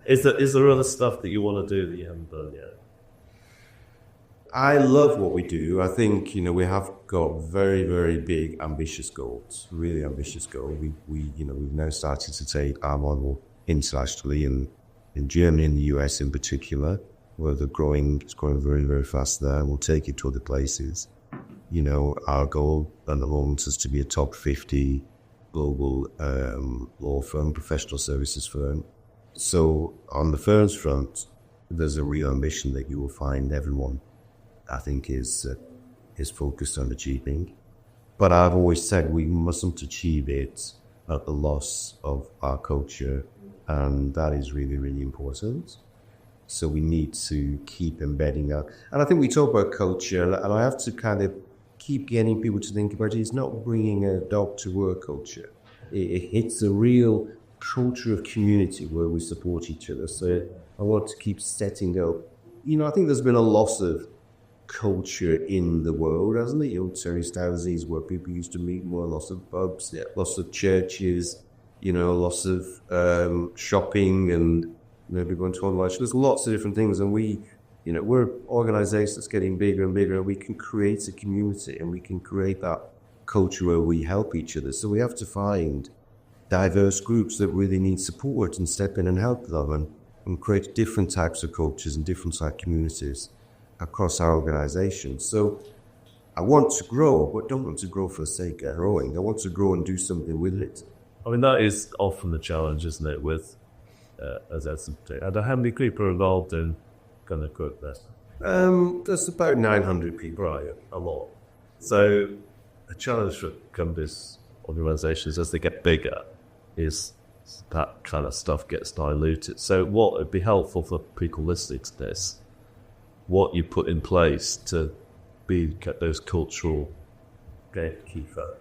Is there other stuff that you want to do that you haven't done yet? I love what we do. I think, we have got very, very big, ambitious goals, really ambitious goals. We've now started to take our model internationally, and in Germany and the US in particular, where it's growing very, very fast there, and we'll take it to other places. Our goal at the moment is to be a top 50 global law firm, professional services firm. So on the firm's front, there's a real ambition that you will find everyone, I think, is focused on achieving. But I've always said we mustn't achieve it at the loss of our culture, and that is really, really important. So we need to keep embedding that. And I think we talk about culture, and I have to kind of keep getting people to think about it. It's not bringing a dog to work culture. It's a real culture of community where we support each other. So I want to keep setting up. I think there's been a loss of culture in the world, hasn't it? Terraced houses where people used to meet more, lots of pubs, lots of churches, lots of shopping, and people going to online. There's lots of different things, and we're an organisation that's getting bigger and bigger, and we can create a community, and we can create that culture where we help each other. So we have to find diverse groups that really need support and step in and help them. and create different types of cultures and different type of communities across our organization. So I want to grow, but don't want to grow for the sake of growing. I want to grow and do something with it. I mean, that is often the challenge, isn't it, with as SMP. And how many people are involved in gunnercooke then? There's about 900 people. Right, a lot. So a challenge for companies, organisations, as they get bigger, is that kind of stuff gets diluted. So what would be helpful for people listening to this, what you put in place to be those cultural gatekeeper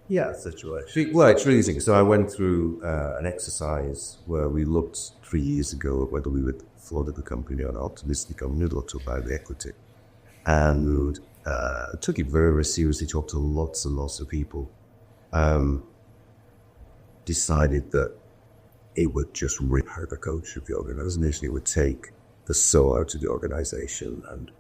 situation? Well, it's really easy. So I went through an exercise where we looked 3 years ago at whether we would float the company or not, listed the company, or to buy the equity. And took it very, very seriously, talked to lots and lots of people. Decided that it would just rip out the culture of the organization. It would take the soul out of the organization, and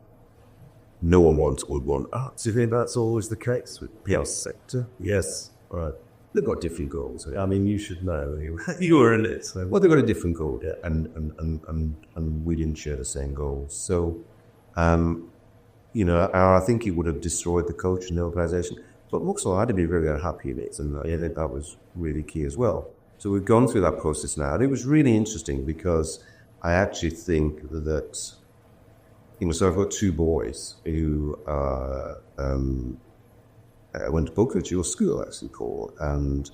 no one would want art. Do you think that's always the case with the sector? Yes. Right. They've got different goals. I mean, you should know. You were in it. So. Well, they've got a different goal, yeah. and we didn't share the same goals. So, I think it would have destroyed the culture in the organisation. But also, I'd be very unhappy in it, and I think that was really key as well. So we've gone through that process now, and it was really interesting because I actually think that, so I've got two boys who went to Boca Raton school, actually, Paul, and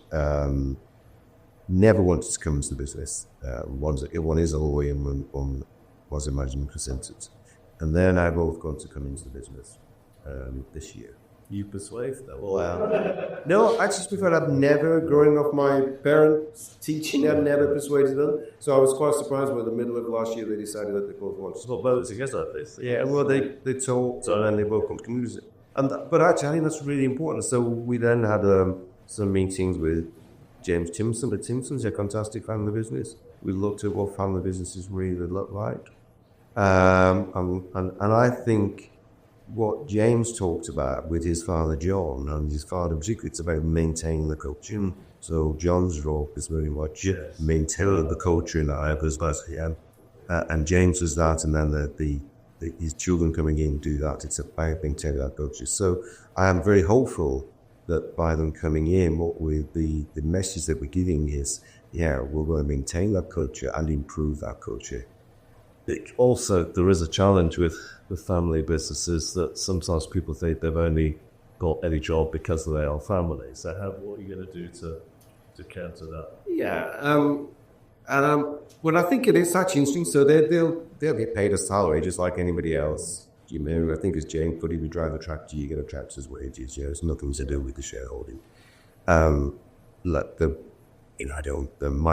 never wanted to come into the business. One is a lawyer and one was a managing consultant. And they're now both going to come into the business this year. You persuade them? Well, no, actually, to be fair, I've never, growing up my parents teaching, I've never persuaded them. So I was quite surprised when in the middle of last year they decided that they both wanted to. Not both together, this. Yeah, well, they talked and then they both come to music. But actually, I think that's really important. So we then had some meetings with James Timpson. The Timpsons are a fantastic family business. We looked at what family businesses really look like. And I think what James talked about with his father John and his father particularly, it's about maintaining the culture. So John's role is very much maintaining the culture in the Hargreaves basically, and James does that, and then his children coming in do that. It's about maintaining that culture. So I am very hopeful that by them coming in, what the message that we're giving is, we're going to maintain that culture and improve that culture. Also, there is a challenge with family businesses that sometimes people think they've only got any job because they are family. So what are you going to do to counter that? Yeah, well, I think it is actually interesting. So they'll get paid a salary just like anybody else. I think as Jane put it, we drive a tractor, you get a tractor's wages. It's nothing to do with the shareholding. My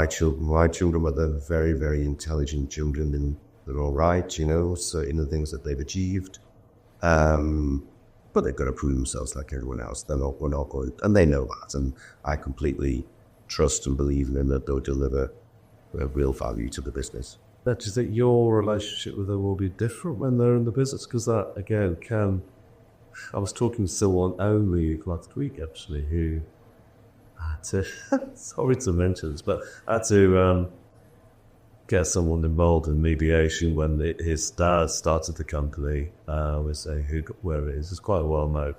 children were very, very intelligent children, and they're all right, so in the things that they've achieved. But they've got to prove themselves like everyone else. We're not going, and they know that. And I completely trust and believe in them that they'll deliver real value to the business. That is that your relationship with them will be different when they're in the business, because that, again, I was talking to someone only last week, actually, who had to, sorry to mention this, but had to get someone involved in mediation when his dad started the company. We're saying where it is. It's quite a well-known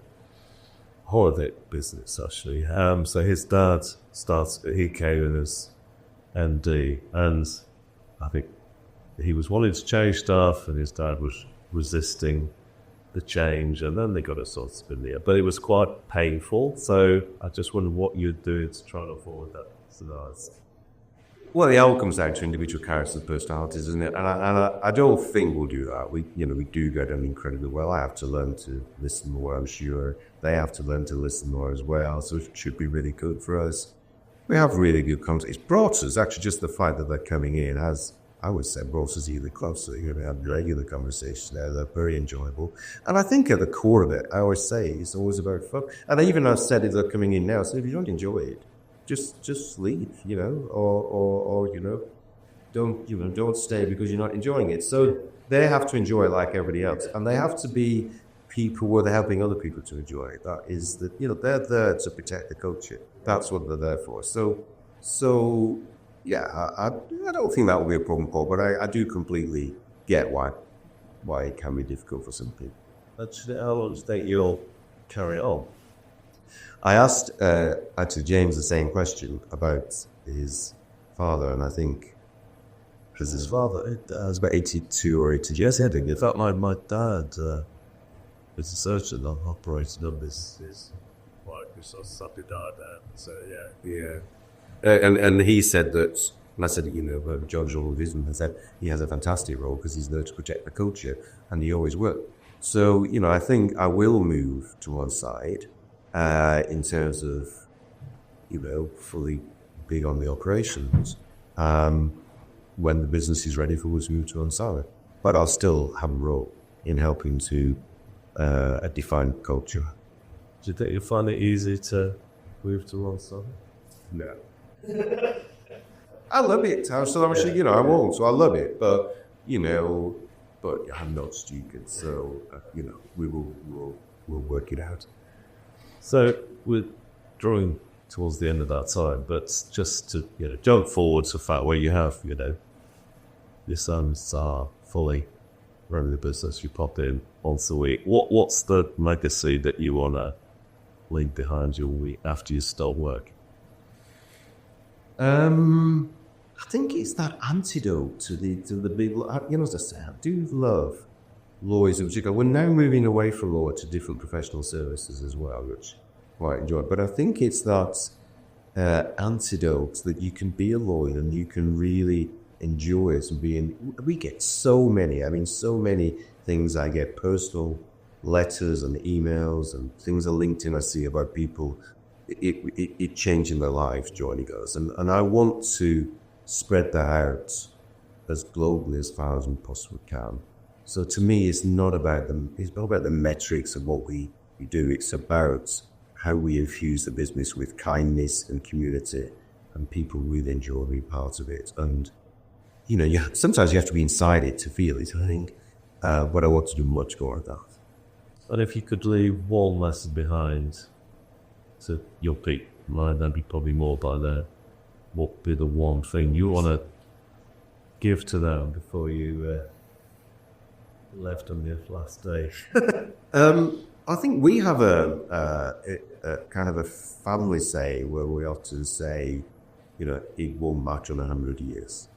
horrific business, actually. So his dad he came in as MD, and I think he was wanting to change stuff, and his dad was resisting the change, and then they got a sort of spin there. But it was quite painful, so I just wondered what you'd do to try to avoid that scenario. Well, it all comes down to individual characters and personalities, isn't it? And I don't think we'll do that. We do get on incredibly well. I have to learn to listen more, I'm sure. They have to learn to listen more as well, so it should be really good for us. We have really good contact. It's brought us, actually, just the fact that they're coming in has, I would say, brought us even closer. We have regular conversations there. They're very enjoyable. And I think at the core of it, I always say, it's always about fun. And I've said if they're coming in now, so if you don't enjoy it, just leave, or don't stay because you're not enjoying it. So they have to enjoy it like everybody else, and they have to be people where they're helping other people to enjoy it. That is they're there to protect the culture. That's what they're there for. So yeah, I don't think that will be a problem, Paul, but I do completely get why it can be difficult for some people. Actually, how long do you think you'll carry on? I asked actually James the same question about his father, and I think because his father was about 82 or 80 years. I think it felt like my dad was a surgeon on operating on his wife, who sort of sadly died there. So yeah. And he said that, and I said, George Orwellism has said he has a fantastic role because he's there to protect the culture, and he always will. So, I think I will move to one side in terms of, fully big on the operations when the business is ready for us to move to one side. But I'll still have a role in helping to define culture. Do you think you'll find it easy to move to one side? No. I love it. So I'm sure, I won't. So I love it. But, but I'm not stupid. So, we'll work it out. So we're drawing towards the end of that time, but just to, jump forward to the fact where you have, your sons are fully running the business, you pop in once a week. What's the legacy that you want to leave behind you week after you stop work? I think it's that antidote to the big. As I say, I do love lawyers in particular. We're now moving away from law to different professional services as well, which I quite enjoy. But I think it's that antidote that you can be a lawyer and you can really enjoy it and be in. We get so many things. I get personal letters and emails and things on LinkedIn I see about people. It changing their lives joining us, and I want to spread that out as globally as far as we possibly can. So to me, it's not about the metrics of what we do. It's about how we infuse the business with kindness and community, and people really enjoy being part of it. And sometimes you have to be inside it to feel it, I think. But I want to do much more of that. And if you could leave one lesson behind to your peak line, that'd be probably more by there. What would be the one thing you want to give to them before you left on your last day? I think we have a kind of a family say where we often say, it won't matter in 100 years.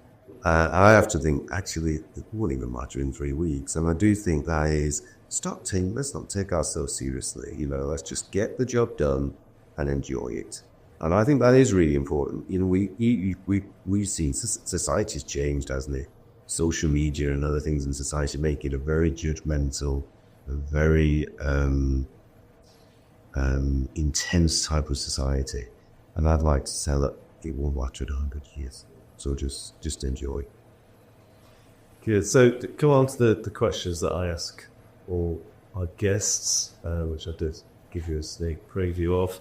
I have to think, actually, it won't even matter in 3 weeks. And I do think that is, let's not take ourselves seriously. Let's just get the job done and enjoy it. And I think that is really important. We've seen society's changed, hasn't it? Social media and other things in society make it a very judgmental, a very intense type of society. And I'd like to say that it won't matter in 100 years. So just enjoy. Good. So to go on to the questions that I ask all our guests, which I did give you a sneak preview of.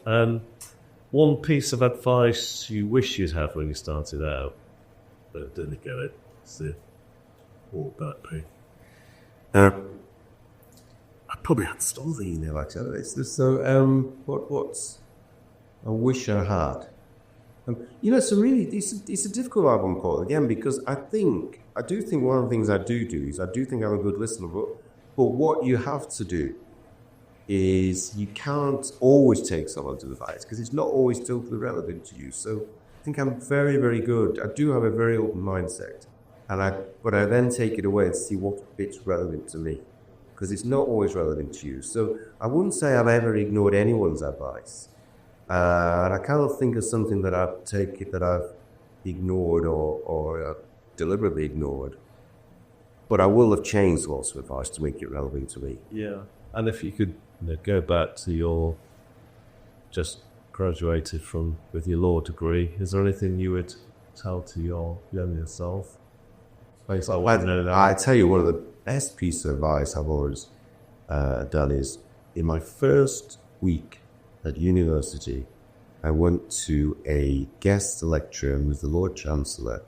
One piece of advice you wish you'd have when you started out, but didn't get it. What would that be? I probably had stole the email actually. What's I wish I had. So really, it's a difficult album, Paul, again, because I do think one of the things I do is I do think I'm a good listener, but what you have to do is you can't always take someone's advice because it's not always totally relevant to you. So I think I'm very, very good. I do have a very open mindset, but I then take it away and see what bit's relevant to me because it's not always relevant to you. So I wouldn't say I've ever ignored anyone's advice. And I kind of think of something that I've ignored or deliberately ignored. But I will have changed lots of advice to make it relevant to me. Yeah. And if you could go back to your just graduated with your law degree, is there anything you would tell to your younger self? I tell you, one of the best pieces of advice I've always done is in my first week at university, I went to a guest lecture with the Lord Chancellor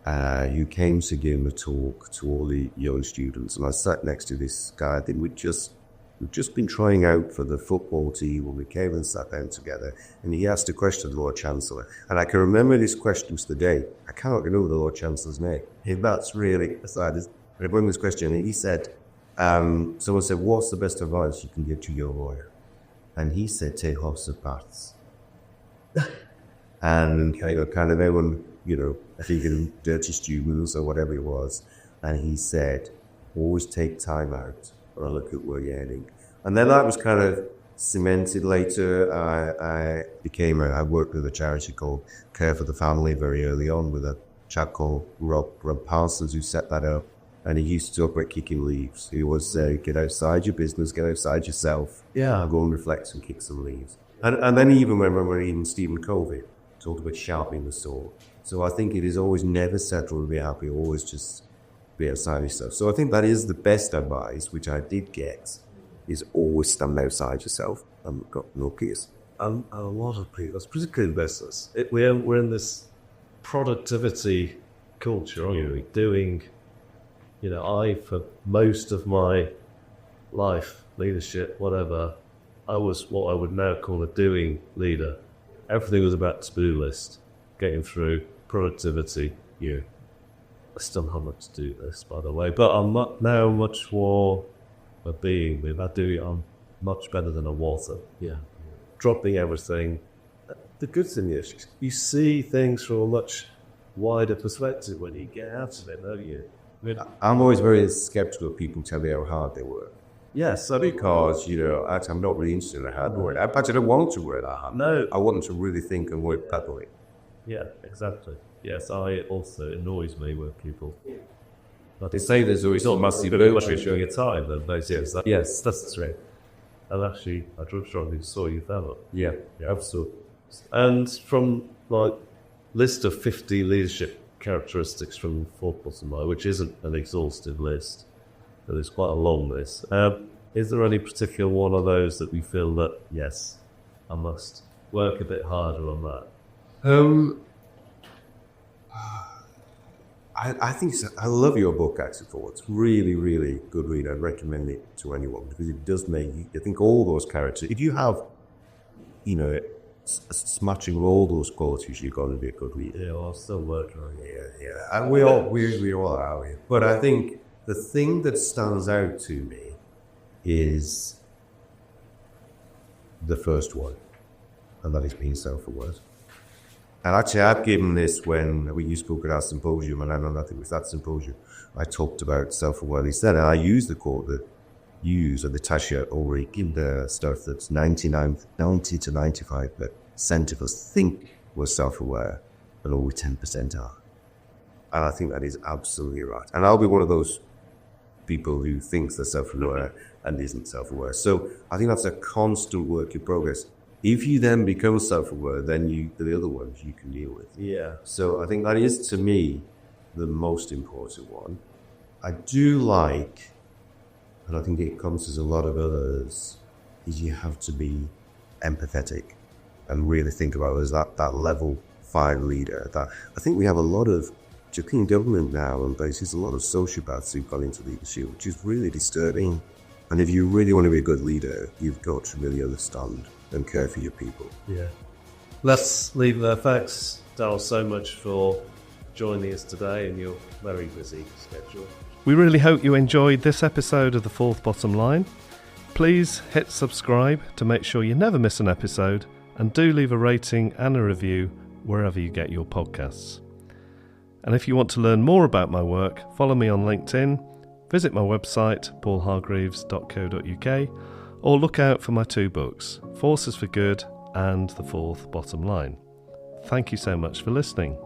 who came to give a talk to all the young students. And I sat next to this guy. I think we'd just We'd just been trying out for the football team when we came and sat down together, and he asked a question to the Lord Chancellor. And I can remember this question to the day. I cannot remember the Lord Chancellor's name. That's really aside. I remember this question, and he said, someone said, what's the best advice you can give to your lawyer? And he said, take lots of baths. And kind of everyone, thinking dirty students or whatever it was. And he said, always take time out or look at where you're heading. And then that was kind of cemented later. I worked with a charity called Care for the Family very early on with a chap called Rob Parsons who set that up. And he used to talk about kicking leaves. He would say, get outside your business, get outside yourself. Yeah. Go and reflect and kick some leaves. And then even when even Stephen Covey talked about sharpening the sword. So I think it is always never settle and be happy, always just be outside yourself. So I think that is the best advice, which I did get, is always stand outside yourself and got no peace. And a lot of people, that's particularly in business, we're in this productivity culture, aren't we? Doing, for most of my life, leadership, whatever, I was what I would now call a doing leader. Everything was about to-do list, getting through, productivity. I still have much to do this, by the way, but I'm now much more a being. I'm much better than a water. Yeah. Dropping everything. The good thing is, you see things from a much wider perspective when you get out of it, don't you? I'm always very skeptical of people tell me how hard they work. Yes, because, actually, I'm not really interested in hard work. I don't want to work that hard. No. I want to really think and work that way. Yeah, exactly. Yes, it annoys me when people... They say there's always not massive virtue showing your time, then yes, that's true. And actually, I strongly saw you fella. Yeah, absolutely. And from, list of 50 leadership characteristics from the fourth bottom line, which isn't an exhaustive list, but it's quite a long list. Is there any particular one of those that we feel that, yes, I must work a bit harder on that? I think I love your book, actually, Paul. It's really, really good read. I'd recommend it to anyone because it does make you think all those characters. If you have, smashing all those qualities, you're going to be a good reader. Yeah, I'll still work on it. Yeah. And we all are here. But I think the thing that stands out to me is the first one, and that is being self-aware. And actually, I've given this when we spoke at our symposium, and I know nothing with that symposium. I talked about self-awareness then, and I used the quote that you use, or the Tasha Ulrich in the stuff that's 90 to 95% of us think we're self-aware, but only 10% are. And I think that is absolutely right. And I'll be one of those people who thinks they're self-aware and isn't self-aware. So I think that's a constant work in progress. If you then become self-aware, then the other ones you can deal with. Yeah. So I think that is, to me, the most important one. I do like, and I think it comes as a lot of others, is you have to be empathetic and really think about it as that level 5 leader. That I think we have a lot of, particularly in government now and places, a lot of sociopaths who've gone into leadership, which is really disturbing. And if you really want to be a good leader, you've got to really understand and care for your people. Yeah. Let's leave it there. Thanks, Darryl, so much for joining us today in your very busy schedule. We really hope you enjoyed this episode of The Fourth Bottom Line. Please hit subscribe to make sure you never miss an episode, and do leave a rating and a review wherever you get your podcasts. And if you want to learn more about my work, follow me on LinkedIn, visit my website, paulhargreaves.co.uk, or look out for my 2 books, Forces for Good and The Fourth Bottom Line. Thank you so much for listening.